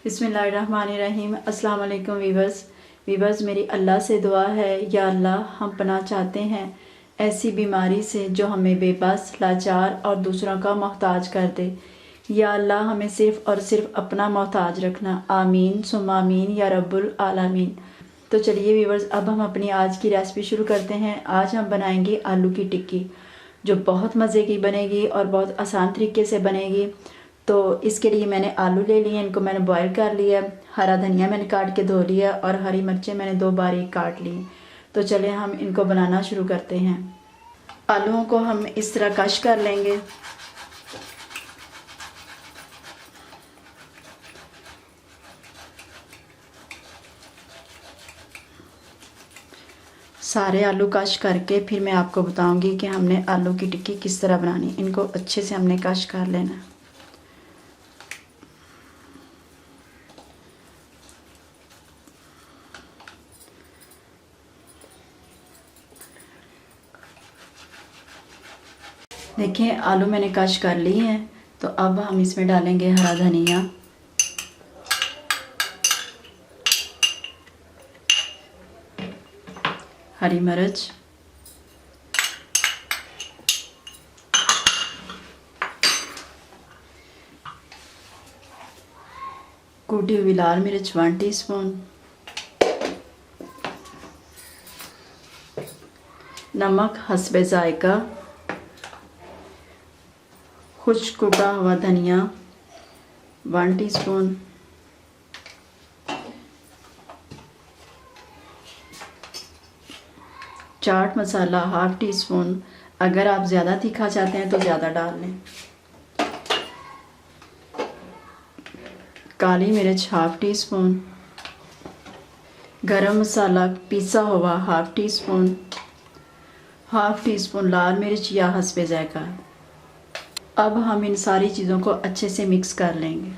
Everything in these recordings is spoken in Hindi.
बिस्मिल्लाहिर्रहमानिर्रहीम। अस्सलाम वालेकुम वीवर्स, मेरी अल्लाह से दुआ है, या अल्लाह हम पनाह चाहते हैं ऐसी बीमारी से जो हमें बेबस, लाचार और दूसरों का मोहताज कर दे। या अल्लाह हमें सिर्फ़ और सिर्फ अपना मोहताज रखना। आमीन सुम्मा आमीन या रब्बुल आलमीन। तो चलिए वीवर्स, अब हम अपनी आज की रेसिपी शुरू करते हैं। आज हम बनाएंगे आलू की टिक्की, जो बहुत मज़े की बनेगी और बहुत आसान तरीके से बनेगी। तो इसके लिए मैंने आलू ले लिए, इनको मैंने बॉईल कर लिया। हरा धनिया मैंने काट के धो लिया और हरी मिर्चें मैंने 2 बारीक काट ली। तो चलिए हम इनको बनाना शुरू करते हैं। आलूओं को हम इस तरह कश कर लेंगे। सारे आलू कश करके फिर मैं आपको बताऊंगी कि हमने आलू की टिक्की किस तरह बनानी। इनको अच्छे से हमने कश कर लेना। देखिए आलू मैंने कश कर लिए हैं। तो अब हम इसमें डालेंगे हरा धनिया, हरी मिर्च, कूटी हुई लाल मिर्च 1 टीस्पून, नमक हस्बे जायका, खुश्क कुटा हुआ धनिया 1 टीस्पून, चाट मसाला 1/2 टीस्पून। अगर आप ज़्यादा तीखा चाहते हैं तो ज़्यादा डाल लें। काली मिर्च 1/2 टीस्पून, गरम मसाला पिसा हुआ 1/2 टीस्पून, 1/2 टीस्पून लाल मिर्च या हस्बे जायका। अब हम इन सारी चीज़ों को अच्छे से मिक्स कर लेंगे।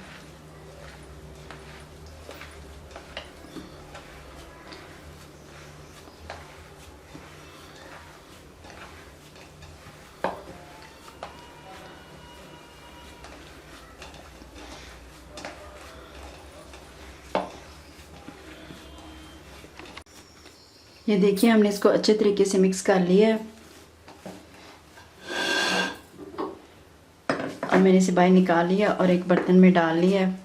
ये देखिए हमने इसको अच्छे तरीके से मिक्स कर लिया है। अब मैंने इसे बाहर निकाल लिया और एक बर्तन में डाल लिया है।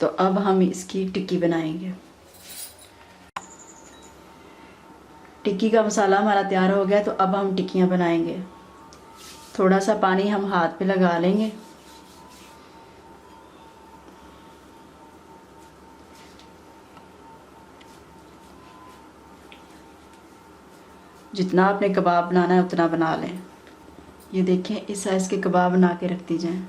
तो अब हम इसकी टिक्की बनाएंगे। टिक्की का मसाला हमारा तैयार हो गया। तो अब हम टिक्कियाँ बनाएंगे। थोड़ा सा पानी हम हाथ पे लगा लेंगे। जितना आपने कबाब बनाना है उतना बना लें। ये देखें इस साइज़ के कबाब बना के रख दी जाएँ।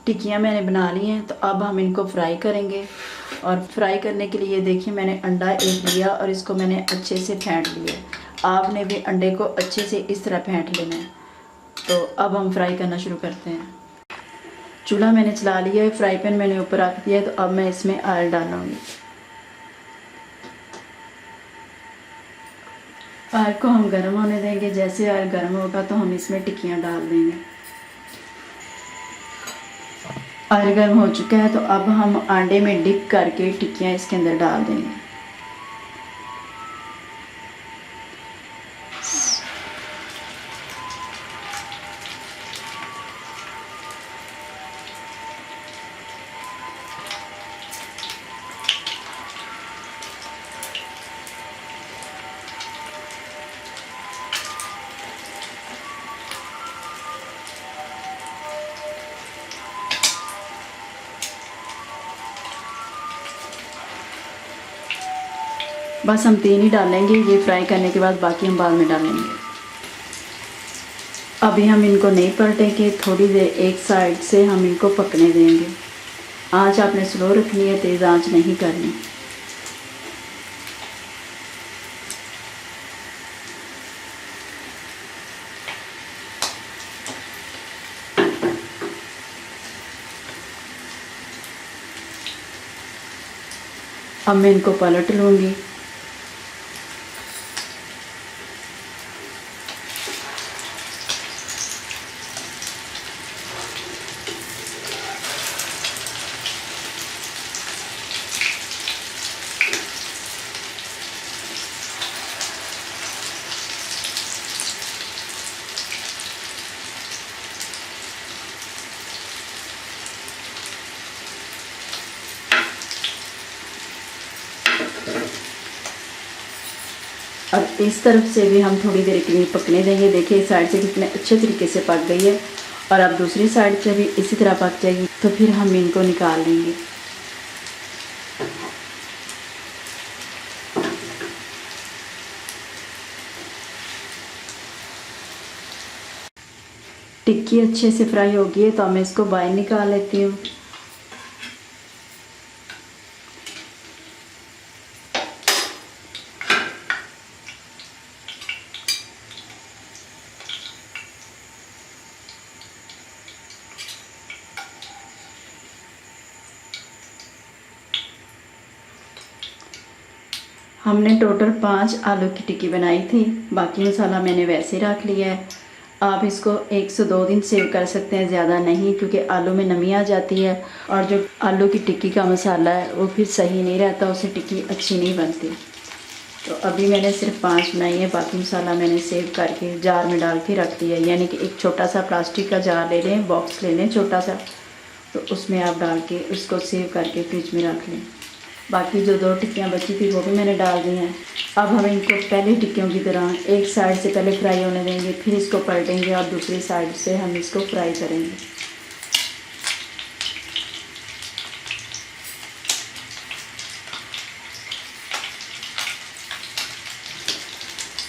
टिक्कियाँ मैंने बना ली हैं। तो अब हम इनको फ्राई करेंगे। और फ्राई करने के लिए देखिए मैंने अंडा एक लिया और इसको मैंने अच्छे से फेंट लिया। आपने भी अंडे को अच्छे से इस तरह फेंट लेना है। तो अब हम फ्राई करना शुरू करते हैं। चूल्हा मैंने चला लिया है, फ्राई पैन मैंने ऊपर रख दिया है। तो अब मैं इसमें ऑयल डालूँगी। ऑयल को हम गर्म होने देंगे। जैसे ऑयल गर्म होगा तो हम इसमें टिक्कियाँ डाल देंगे। ऑयल गर्म हो चुका है। तो अब हम अंडे में डिप करके टिक्कियाँ इसके अंदर डाल देंगे। बस हम 3 ही डालेंगे ये फ्राई करने के बाद, बाकी हम बाद में डालेंगे। अभी हम इनको नहीं पलटेंगे। थोड़ी देर एक साइड से हम इनको पकने देंगे। आंच आपने स्लो रखनी है, तेज़ आंच नहीं करनी। अब मैं इनको पलट लूँगी। अब इस तरफ से भी हम थोड़ी देर के लिए पकने देंगे। देखिए इस साइड से कितने अच्छे तरीके से पक गई है और अब दूसरी साइड से भी इसी तरह पक जाएगी, तो फिर हम इनको निकाल लेंगे। टिक्की अच्छे से फ्राई हो गई है तो मैं इसको बाहर निकाल लेती हूँ। हमने टोटल 5 आलू की टिक्की बनाई थी, बाकी मसाला मैंने वैसे ही रख लिया है। आप इसको 1 से 2 दिन सेव कर सकते हैं, ज़्यादा नहीं, क्योंकि आलू में नमी आ जाती है और जो आलू की टिक्की का मसाला है वो फिर सही नहीं रहता, उससे टिक्की अच्छी नहीं बनती। तो अभी मैंने सिर्फ 5 बनाई है, बाकी मसाला मैंने सेव करके जार में डाल के रख दिया है। यानी कि एक छोटा सा प्लास्टिक का जार ले लें, बॉक्स ले लें छोटा सा, तो उसमें आप डाल के उसको सेव करके फ्रिज में रख लें। बाकी जो 2 टिक्कियाँ बची थी वो भी मैंने डाल दी हैं। अब हम इनको पहले टिक्कियों की तरह एक साइड से पहले फ्राई होने देंगे, फिर इसको पलटेंगे और दूसरी साइड से हम इसको फ्राई करेंगे।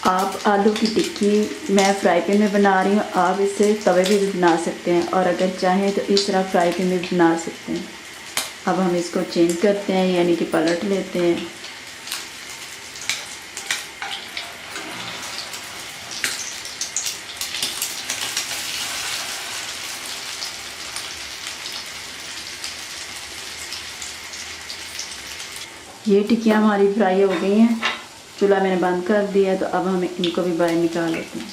आप आलू की टिक्की मैं फ्राई पैन में बना रही हूँ, आप इसे तवे पे भी बना सकते हैं और अगर चाहें तो इस तरह फ्राई पैन में बना सकते हैं। अब हम इसको चेंज करते हैं, यानी कि पलट लेते हैं। ये टिक्कियाँ हमारी फ्राई हो गई हैं, चूल्हा मैंने बंद कर दिया, तो अब हम इनको भी बाहर निकाल लेते हैं।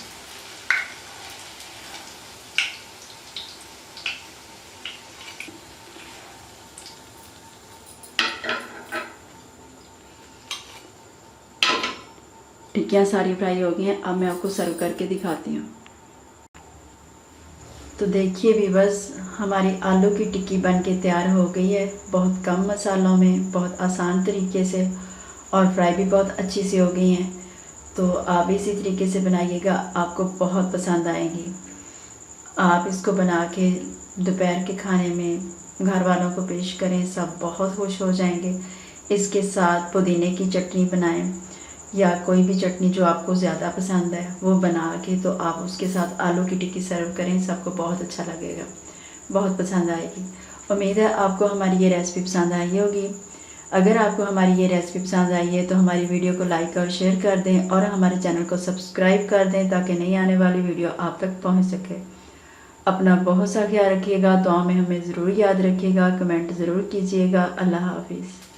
टिक्कियाँ सारी फ्राई हो गई हैं, अब मैं आपको सर्व करके दिखाती हूँ। तो देखिए व्यूअर्स, हमारी आलू की टिक्की बनके तैयार हो गई है, बहुत कम मसालों में, बहुत आसान तरीके से, और फ्राई भी बहुत अच्छी सी हो गई हैं। तो आप इसी तरीके से बनाइएगा, आपको बहुत पसंद आएगी। आप इसको बना के दोपहर के खाने में घर वालों को पेश करें, सब बहुत खुश हो जाएंगे। इसके साथ पुदीने की चटनी बनाएं या कोई भी चटनी जो आपको ज़्यादा पसंद है वो बना के, तो आप उसके साथ आलू की टिक्की सर्व करें, सबको बहुत अच्छा लगेगा, बहुत पसंद आएगी। उम्मीद है आपको हमारी ये रेसिपी पसंद आई होगी। अगर आपको हमारी ये रेसिपी पसंद आई है तो हमारी वीडियो को लाइक और शेयर कर दें और हमारे चैनल को सब्सक्राइब कर दें, ताकि नई आने वाली वीडियो आप तक पहुँच सके। अपना बहुत सा ख्याल रखिएगा, दुआ में हमें ज़रूर याद रखिएगा, कमेंट ज़रूर कीजिएगा। अल्लाह हाफिज़।